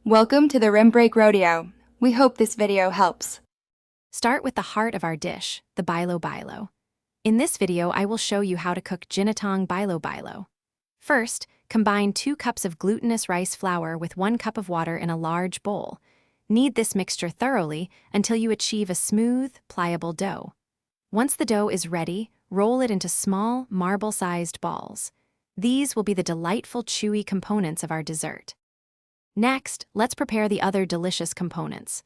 Welcome to the Rim Break Rodeo. We hope this video helps. Start with the heart of our dish, the Bilo Bilo. In this video, I will show you how to cook Ginataang Bilo Bilo. First, combine 2 cups of glutinous rice flour with 1 cup of water in a large bowl. Knead this mixture thoroughly until you achieve a smooth, pliable dough. Once the dough is ready, roll it into small, marble-sized balls. These will be the delightful, chewy components of our dessert. Next, let's prepare the other delicious components.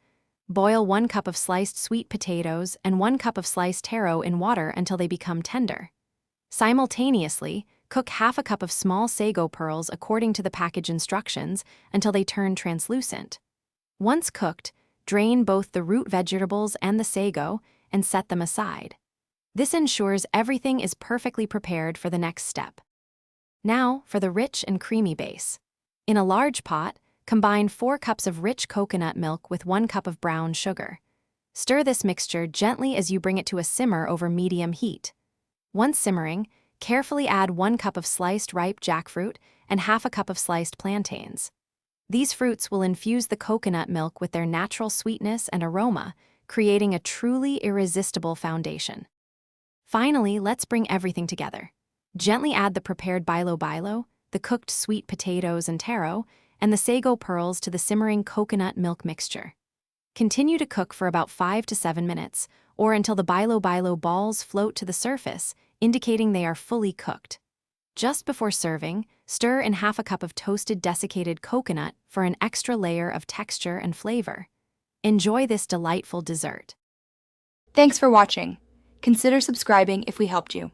Boil 1 cup of sliced sweet potatoes and 1 cup of sliced taro in water until they become tender. Simultaneously, cook half a cup of small sago pearls according to the package instructions until they turn translucent. Once cooked, drain both the root vegetables and the sago and set them aside. This ensures everything is perfectly prepared for the next step. Now for the rich and creamy base. In a large pot, combine 4 cups of rich coconut milk with 1 cup of brown sugar. Stir this mixture gently as you bring it to a simmer over medium heat. Once simmering, carefully add 1 cup of sliced ripe jackfruit and half a cup of sliced plantains. These fruits will infuse the coconut milk with their natural sweetness and aroma, creating a truly irresistible foundation. Finally, let's bring everything together. Gently add the prepared bilo bilo, the cooked sweet potatoes and taro, and the sago pearls to the simmering coconut milk mixture. Continue to cook for about 5 to 7 minutes, or until the bilo bilo balls float to the surface, indicating they are fully cooked. Just before serving, stir in half a cup of toasted desiccated coconut for an extra layer of texture and flavor. Enjoy this delightful dessert. Thanks for watching. Consider subscribing if we helped you.